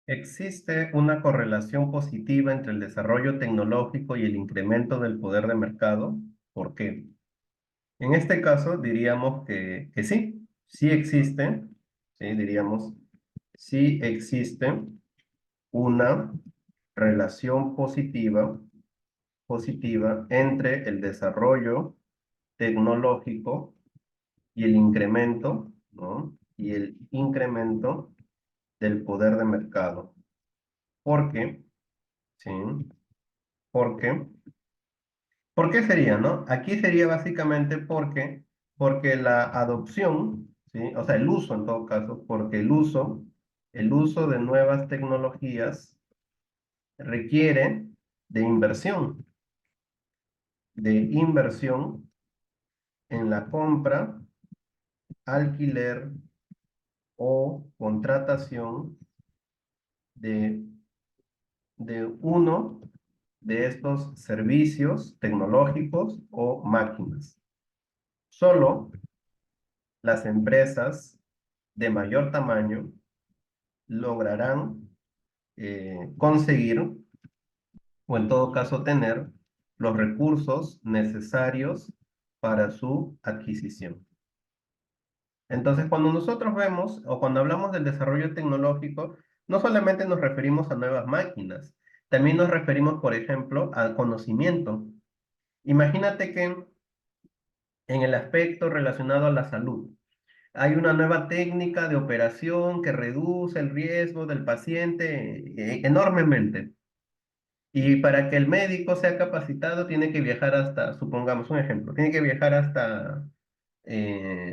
Existe una correlación positiva entre el desarrollo tecnológico y el incremento del poder de mercado. ¿Por qué? En este caso diríamos que sí, sí existe, sí, diríamos, sí existe una relación positiva entre el desarrollo tecnológico y el incremento, ¿no? Y el incremento del poder de mercado. ¿Por qué? Sí, ¿por qué? ¿Por qué sería, no? Aquí sería básicamente porque la adopción, ¿sí? O sea, el uso en todo caso, porque el uso de nuevas tecnologías requiere de inversión en la compra, alquiler o contratación de, de uno de estos servicios tecnológicos o máquinas. Solo las empresas de mayor tamaño lograrán conseguir o en todo caso tener los recursos necesarios para su adquisición. Entonces, cuando nosotros vemos o cuando hablamos del desarrollo tecnológico, no solamente nos referimos a nuevas máquinas, también nos referimos, por ejemplo, al conocimiento. Imagínate que en el aspecto relacionado a la salud, hay una nueva técnica de operación que reduce el riesgo del paciente enormemente. Y para que el médico sea capacitado, tiene que viajar hasta, supongamos un ejemplo, tiene que viajar hasta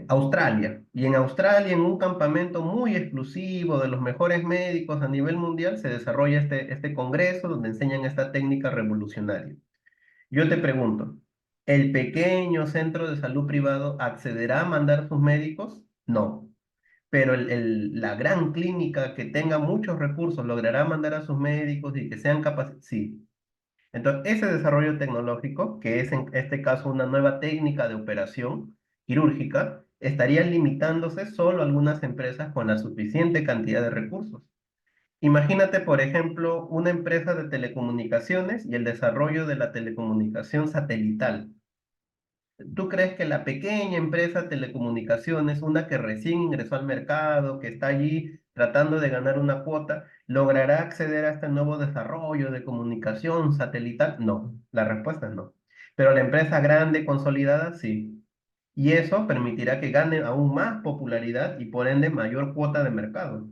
Australia. Y en Australia, en un campamento muy exclusivo de los mejores médicos a nivel mundial, se desarrolla este congreso donde enseñan esta técnica revolucionaria. Yo te pregunto, ¿el pequeño centro de salud privado accederá a mandar sus médicos? No. Pero la gran clínica que tenga muchos recursos logrará mandar a sus médicos y que sean capaces. Sí. Entonces, ese desarrollo tecnológico, que es en este caso una nueva técnica de operación quirúrgica, estaría limitándose solo a algunas empresas con la suficiente cantidad de recursos. Imagínate, por ejemplo, una empresa de telecomunicaciones y el desarrollo de la telecomunicación satelital. ¿Tú crees que la pequeña empresa de telecomunicaciones, una que recién ingresó al mercado, que está allí tratando de ganar una cuota, logrará acceder a este nuevo desarrollo de comunicación satelital? No, la respuesta es no. Pero la empresa grande, consolidada, sí. Y eso permitirá que gane aún más popularidad y por ende mayor cuota de mercado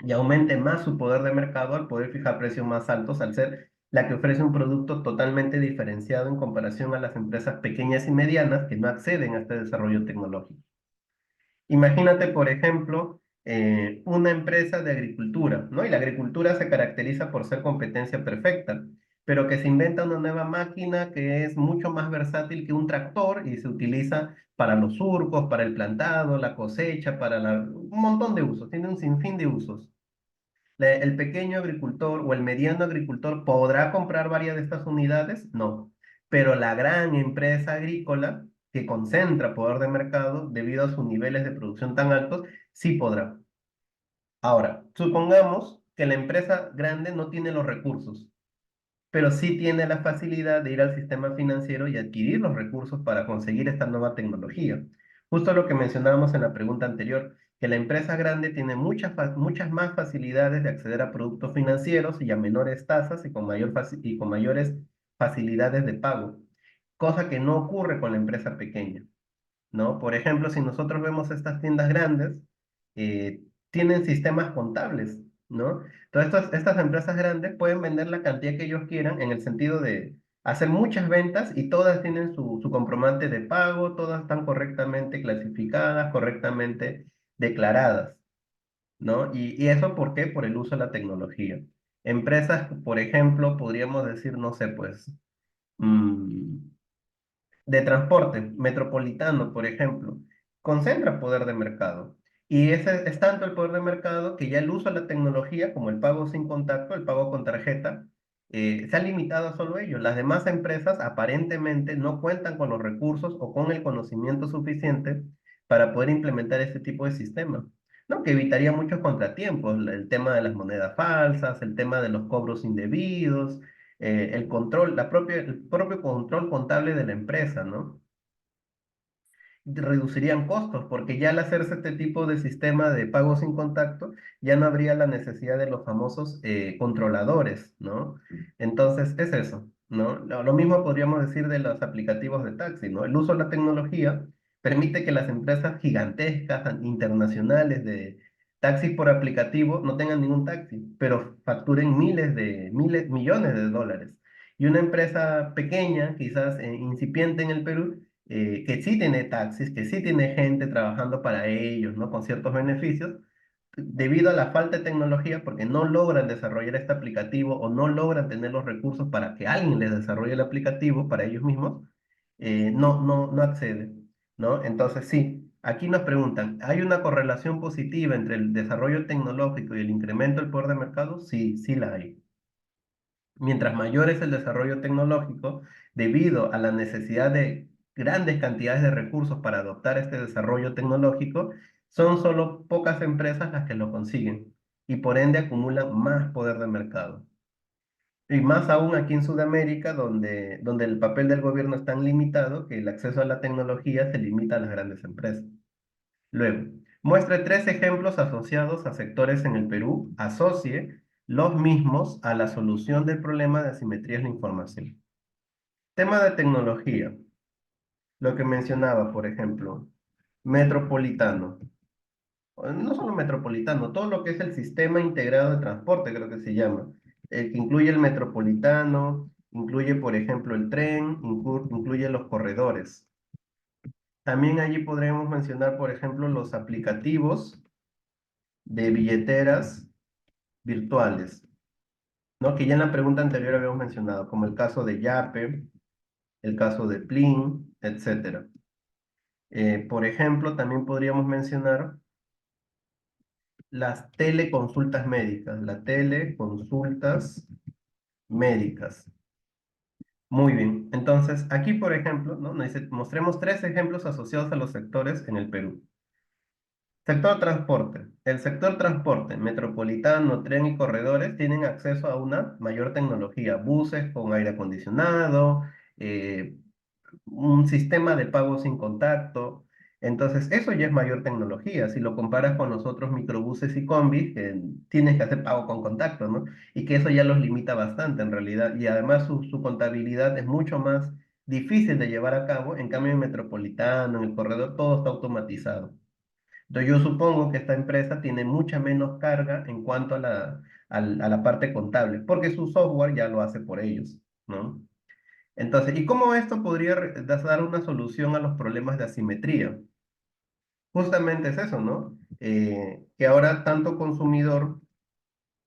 y aumente más su poder de mercado al poder fijar precios más altos, al ser la que ofrece un producto totalmente diferenciado en comparación a las empresas pequeñas y medianas que no acceden a este desarrollo tecnológico. Imagínate, por ejemplo, una empresa de agricultura, ¿no? Y la agricultura se caracteriza por ser competencia perfecta, pero que se inventa una nueva máquina que es mucho más versátil que un tractor y se utiliza para los surcos, para el plantado, la cosecha, un montón de usos, tiene un sinfín de usos. ¿El pequeño agricultor o el mediano agricultor podrá comprar varias de estas unidades? No, pero la gran empresa agrícola que concentra poder de mercado debido a sus niveles de producción tan altos, sí podrá. Ahora, supongamos que la empresa grande no tiene los recursos, pero sí tiene la facilidad de ir al sistema financiero y adquirir los recursos para conseguir esta nueva tecnología. Justo lo que mencionábamos en la pregunta anterior, que la empresa grande tiene muchas más facilidades de acceder a productos financieros y a menores tasas y y con mayores facilidades de pago, cosa que no ocurre con la empresa pequeña, ¿no? Por ejemplo, si nosotros vemos estas tiendas grandes, tienen sistemas contables, ¿no? Entonces, estas empresas grandes pueden vender la cantidad que ellos quieran en el sentido de hacer muchas ventas y todas tienen su comprobante de pago, todas están correctamente clasificadas, correctamente declaradas, ¿no? ¿Y eso por qué? Por el uso de la tecnología. Empresas, por ejemplo, podríamos decir, no sé, pues, mm, de transporte metropolitano, por ejemplo, concentra poder de mercado. Y ese es tanto el poder de mercado que ya el uso de la tecnología, como el pago sin contacto, el pago con tarjeta, se ha limitado a solo ellos. Las demás empresas aparentemente no cuentan con los recursos o con el conocimiento suficiente para poder implementar este tipo de sistema. ¿no? Que evitaría muchos contratiempos, el tema de las monedas falsas, el tema de los cobros indebidos, el control, el propio control contable de la empresa, ¿no? Reducirían costos, porque ya al hacerse este tipo de sistema de pago sin contacto, ya no habría la necesidad de los famosos controladores, ¿no? Entonces, es eso, ¿no? Lo mismo podríamos decir de los aplicativos de taxi, ¿no? El uso de la tecnología permite que las empresas gigantescas, internacionales de taxis por aplicativo no tengan ningún taxi, pero facturen miles, millones de dólares. Y una empresa pequeña, quizás incipiente en el Perú, que sí tiene taxis, que sí tiene gente trabajando para ellos, ¿no? Con ciertos beneficios, debido a la falta de tecnología, porque no logran desarrollar este aplicativo o no logran tener los recursos para que alguien les desarrolle el aplicativo para ellos mismos, no accede, ¿no? Entonces, sí, aquí nos preguntan, ¿hay una correlación positiva entre el desarrollo tecnológico y el incremento del poder de mercado? Sí, sí la hay. Mientras mayor es el desarrollo tecnológico, debido a la necesidad de grandes cantidades de recursos para adoptar este desarrollo tecnológico, son solo pocas empresas las que lo consiguen y por ende acumulan más poder de mercado. Y más aún aquí en Sudamérica, donde el papel del gobierno es tan limitado que el acceso a la tecnología se limita a las grandes empresas. Luego, muestre tres ejemplos asociados a sectores en el Perú, asocie los mismos a la solución del problema de asimetría en la información. Tema de tecnología, lo que mencionaba, por ejemplo, metropolitano, o no solo metropolitano, todo lo que es el sistema integrado de transporte, creo que se llama, que incluye el metropolitano, incluye, por ejemplo, el tren, incluye los corredores. También allí podríamos mencionar, por ejemplo, los aplicativos de billeteras virtuales, ¿no? Que ya en la pregunta anterior habíamos mencionado, como el caso de Yape, el caso de Plin, etcétera. Por ejemplo, también podríamos mencionar las teleconsultas médicas, las teleconsultas médicas. Muy bien, entonces aquí, por ejemplo, ¿no? Nos dice, mostremos tres ejemplos asociados a los sectores en el Perú. Sector transporte. El sector transporte, metropolitano, tren y corredores tienen acceso a una mayor tecnología, buses con aire acondicionado, eh, un sistema de pago sin contacto. Entonces, eso ya es mayor tecnología. Si lo comparas con los otros microbuses y combis, que tienes que hacer pago con contacto, ¿no? Y que eso ya los limita bastante en realidad. Y además su contabilidad es mucho más difícil de llevar a cabo. En cambio, en metropolitano, en el corredor, todo está automatizado. Entonces yo supongo que esta empresa tiene mucha menos carga en cuanto a a la parte contable, porque su software ya lo hace por ellos, ¿no? Entonces, ¿y cómo esto podría dar una solución a los problemas de asimetría? Justamente es eso, ¿no? Que ahora tanto consumidor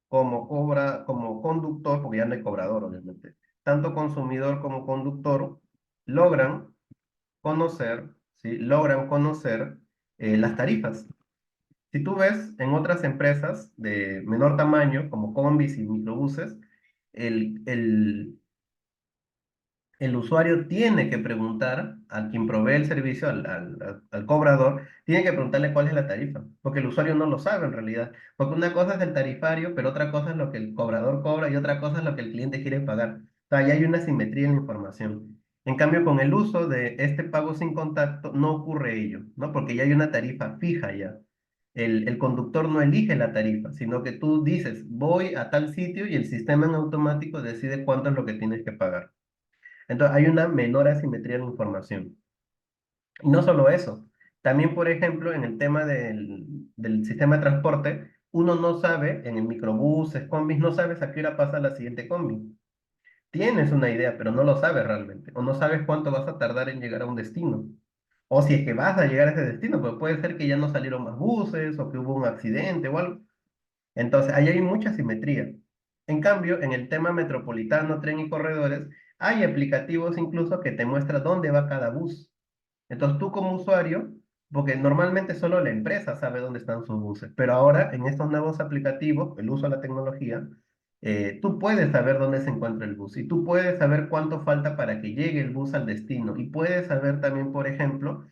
como conductor, porque ya no hay cobrador, obviamente, tanto consumidor como conductor logran conocer, ¿sí? Logran conocer las tarifas. Si tú ves en otras empresas de menor tamaño, como combis y microbuses, el, el, el usuario tiene que preguntar a quien provee el servicio, al cobrador, tiene que preguntarle cuál es la tarifa, porque el usuario no lo sabe en realidad. Porque una cosa es el tarifario, pero otra cosa es lo que el cobrador cobra y otra cosa es lo que el cliente quiere pagar. O sea, ya hay una simetría en la información. En cambio, con el uso de este pago sin contacto, no ocurre ello, ¿no? Porque ya hay una tarifa fija ya. El conductor no elige la tarifa, sino que tú dices, voy a tal sitio y el sistema en automático decide cuánto es lo que tienes que pagar. Entonces, hay una menor asimetría en la información. Y no solo eso, también, por ejemplo, en el tema del sistema de transporte, uno no sabe, en el microbuses, combis, no sabes a qué hora pasa la siguiente combi. Tienes una idea, pero no lo sabes realmente, o no sabes cuánto vas a tardar en llegar a un destino. O si es que vas a llegar a ese destino, pues puede ser que ya no salieron más buses o que hubo un accidente o algo. Entonces, ahí hay mucha simetría. En cambio, en el tema metropolitano, tren y corredores, hay aplicativos incluso que te muestran dónde va cada bus. Entonces, tú como usuario, porque normalmente solo la empresa sabe dónde están sus buses, pero ahora en estos nuevos aplicativos, el uso de la tecnología, tú puedes saber dónde se encuentra el bus y tú puedes saber cuánto falta para que llegue el bus al destino y puedes saber también, por ejemplo,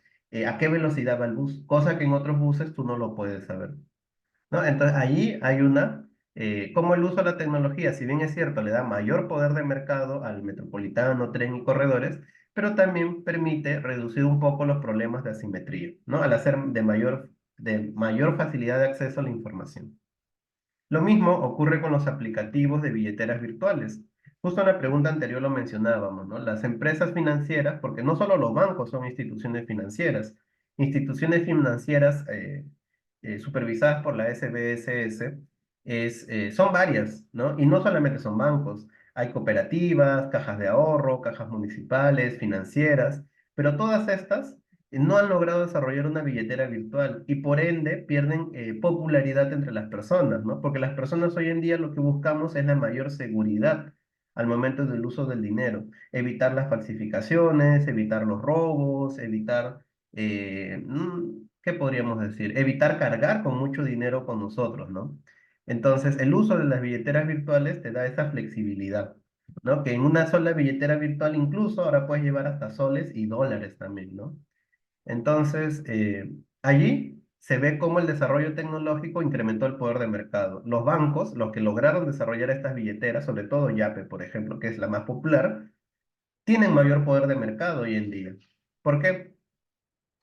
a qué velocidad va el bus, cosa que en otros buses tú no lo puedes saber. ¿no? Entonces, allí hay como el uso de la tecnología, si bien es cierto, le da mayor poder de mercado al metropolitano, tren y corredores, pero también permite reducir un poco los problemas de asimetría, ¿no? Al hacer de mayor facilidad de acceso a la información. Lo mismo ocurre con los aplicativos de billeteras virtuales. Justo en la pregunta anterior lo mencionábamos, ¿no? Las empresas financieras, porque no solo los bancos son instituciones financieras supervisadas por la SBSS, son varias, ¿no? Y no solamente son bancos, hay cooperativas, cajas de ahorro, cajas municipales, financieras, pero todas estas no han logrado desarrollar una billetera virtual y por ende pierden popularidad entre las personas, ¿no? Porque las personas hoy en día lo que buscamos es la mayor seguridad al momento del uso del dinero, evitar las falsificaciones, evitar los robos, ¿qué podríamos decir? Evitar cargar con mucho dinero con nosotros, ¿no? Entonces, el uso de las billeteras virtuales te da esa flexibilidad, ¿no? Que en una sola billetera virtual incluso ahora puedes llevar hasta soles y dólares también, ¿no? Entonces, allí se ve cómo el desarrollo tecnológico incrementó el poder de mercado. Los bancos, los que lograron desarrollar estas billeteras, sobre todo Yape, por ejemplo, que es la más popular, tienen mayor poder de mercado hoy en día. ¿Por qué?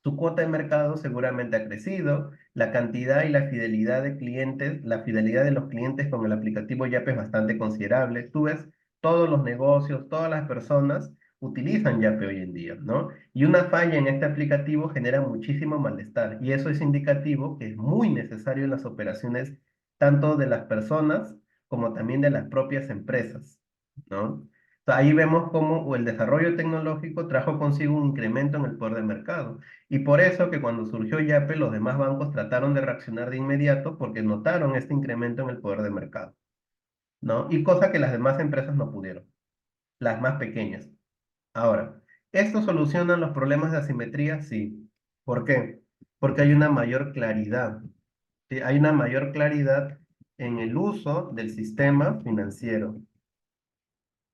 Su cuota de mercado seguramente ha crecido, la cantidad y la fidelidad de clientes, la fidelidad de los clientes con el aplicativo Yape es bastante considerable. Tú ves, todos los negocios, todas las personas utilizan Yape hoy en día, ¿no? Y una falla en este aplicativo genera muchísimo malestar y eso es indicativo que es muy necesario en las operaciones tanto de las personas como también de las propias empresas, ¿no? Ahí vemos cómo el desarrollo tecnológico trajo consigo un incremento en el poder de mercado. Y por eso que cuando surgió Yape, los demás bancos trataron de reaccionar de inmediato porque notaron este incremento en el poder de mercado, ¿no? Y cosa que las demás empresas no pudieron, las más pequeñas. Ahora, ¿esto soluciona los problemas de asimetría? Sí. ¿Por qué? Porque hay una mayor claridad, ¿sí? Hay una mayor claridad en el uso del sistema financiero.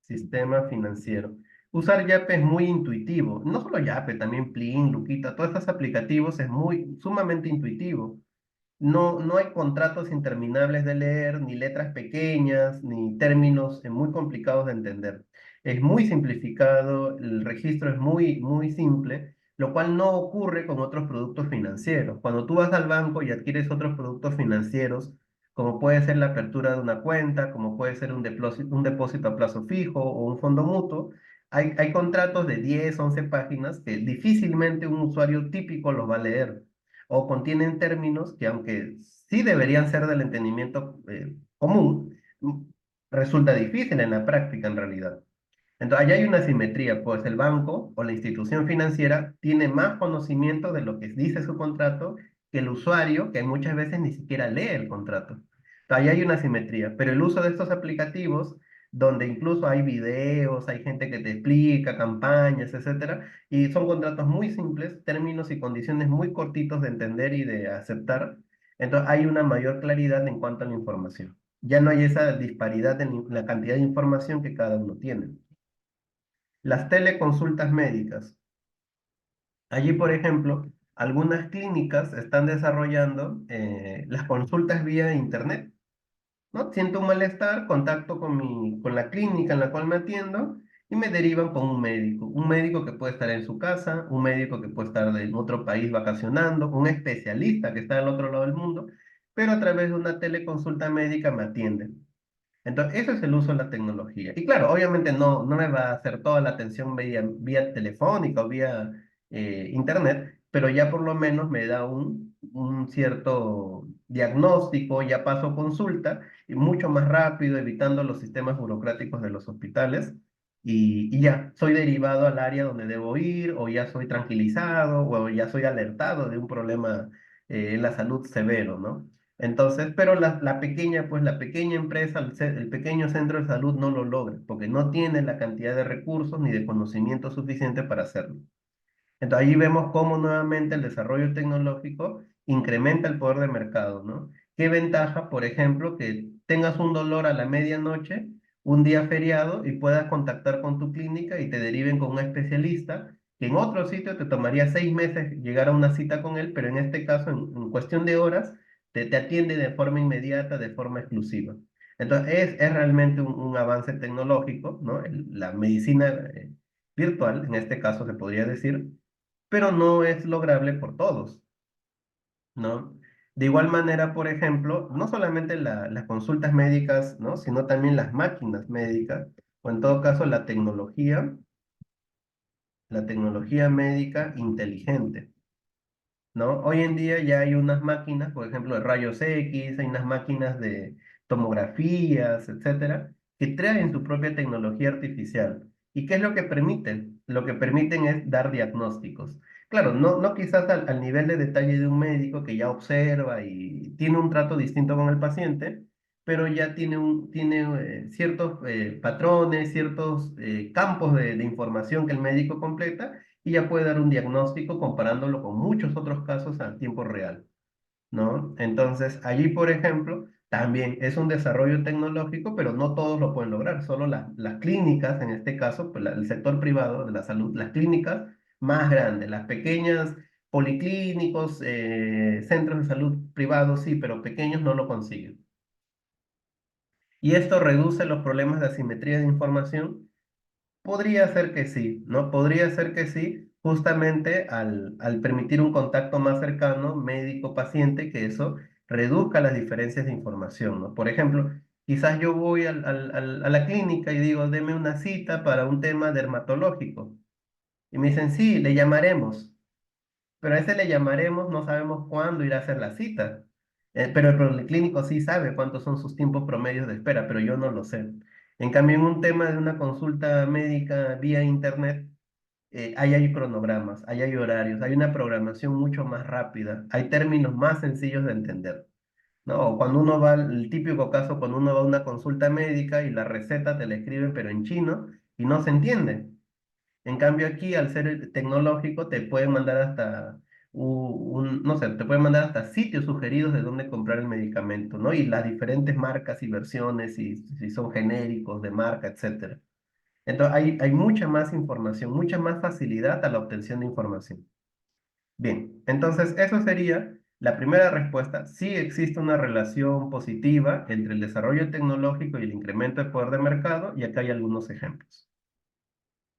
Sistema financiero. Usar Yape es muy intuitivo. No solo Yape, también Plin, Luquita, todos estos aplicativos es muy sumamente intuitivo. No hay contratos interminables de leer, ni letras pequeñas, ni términos muy complicados de entender. Es muy simplificado, el registro es muy simple, lo cual no ocurre con otros productos financieros. Cuando tú vas al banco y adquieres otros productos financieros, como puede ser la apertura de una cuenta, como puede ser un depósito a plazo fijo o un fondo mutuo, hay contratos de 10, 11 páginas que difícilmente un usuario típico los va a leer o contienen términos que aunque sí deberían ser del entendimiento común, resulta difícil en la práctica en realidad. Entonces, allá hay una simetría, pues el banco o la institución financiera tiene más conocimiento de lo que dice su contrato que el usuario, que muchas veces ni siquiera lee el contrato. Entonces, allá hay una simetría, pero el uso de estos aplicativos, donde incluso hay videos, hay gente que te explica, campañas, etcétera, y son contratos muy simples, términos y condiciones muy cortitos de entender y de aceptar, entonces hay una mayor claridad en cuanto a la información. Ya no hay esa disparidad en la cantidad de información que cada uno tiene. Las teleconsultas médicas. Allí, por ejemplo, algunas clínicas están desarrollando las consultas vía internet, ¿no? Siento un malestar, contacto con la clínica en la cual me atiendo y me derivan con un médico que puede estar en su casa, un médico que puede estar en otro país vacacionando, un especialista que está al otro lado del mundo, pero a través de una teleconsulta médica me atiende. Entonces, ese es el uso de la tecnología. Y claro, obviamente no me va a hacer toda la atención vía telefónica o vía internet, pero ya por lo menos me da un cierto diagnóstico, ya paso consulta y mucho más rápido, evitando los sistemas burocráticos de los hospitales. Y ya, soy derivado al área donde debo ir, o ya soy tranquilizado, o ya soy alertado de un problema en la salud severo, ¿no? Entonces, pero la pequeña, pues la pequeña empresa, el pequeño centro de salud no lo logra, porque no tiene la cantidad de recursos ni de conocimiento suficiente para hacerlo. Entonces, ahí vemos cómo nuevamente el desarrollo tecnológico incrementa el poder de mercado, ¿no? ¿Qué ventaja, por ejemplo, que tengas un dolor a la medianoche, un día feriado, y puedas contactar con tu clínica y te deriven con un especialista, que en otro sitio te tomaría 6 meses llegar a una cita con él, pero en este caso, en cuestión de horas, te atiende de forma inmediata, de forma exclusiva. Entonces, es realmente un avance tecnológico, ¿no? La medicina virtual, en este caso se podría decir, pero no es lograble por todos, ¿no? De igual manera, por ejemplo, no solamente las consultas médicas, ¿no? Sino también las máquinas médicas, o en todo caso la tecnología médica inteligente. ¿No? Hoy en día ya hay unas máquinas, por ejemplo, de rayos X, hay unas máquinas de tomografías, etcétera, que traen su propia tecnología artificial. ¿Y qué es lo que permiten? Lo que permiten es dar diagnósticos. Claro, no quizás al nivel de detalle de un médico que ya observa y tiene un trato distinto con el paciente, pero ya tiene ciertos patrones, ciertos campos de información que el médico completa y ya puede dar un diagnóstico comparándolo con muchos otros casos a tiempo real, ¿no? Entonces, allí, por ejemplo, también es un desarrollo tecnológico, pero no todos lo pueden lograr, solo las clínicas, en este caso, pues, el sector privado de la salud, las clínicas más grandes, las pequeñas policlínicos, centros de salud privados, sí, pero pequeños no lo consiguen. Y esto reduce los problemas de asimetría de información. Podría ser que sí, ¿no? Podría ser que sí, justamente al permitir un contacto más cercano, médico-paciente, que eso reduzca las diferencias de información, ¿no? Por ejemplo, quizás yo voy a la clínica y digo, deme una cita para un tema dermatológico. Y me dicen, sí, le llamaremos. Pero a ese le llamaremos, no sabemos cuándo irá a hacer la cita. Pero el policlínico sí sabe cuántos son sus tiempos promedios de espera, pero yo no lo sé. En cambio, en un tema de una consulta médica vía internet, ahí hay cronogramas, ahí hay horarios, hay una programación mucho más rápida, hay términos más sencillos de entender, ¿no? O cuando uno va, el típico caso, cuando uno va a una consulta médica y la receta te la escriben pero en chino y no se entiende. En cambio aquí, al ser tecnológico, te pueden mandar hasta no sé, te pueden mandar hasta sitios sugeridos de dónde comprar el medicamento, ¿no? Y las diferentes marcas y versiones, si son genéricos, de marca, etcétera. Entonces hay mucha más información, mucha más facilidad a la obtención de información. Bien, entonces eso sería la primera respuesta. Sí existe una relación positiva entre el desarrollo tecnológico y el incremento de poder de mercado, y acá hay algunos ejemplos.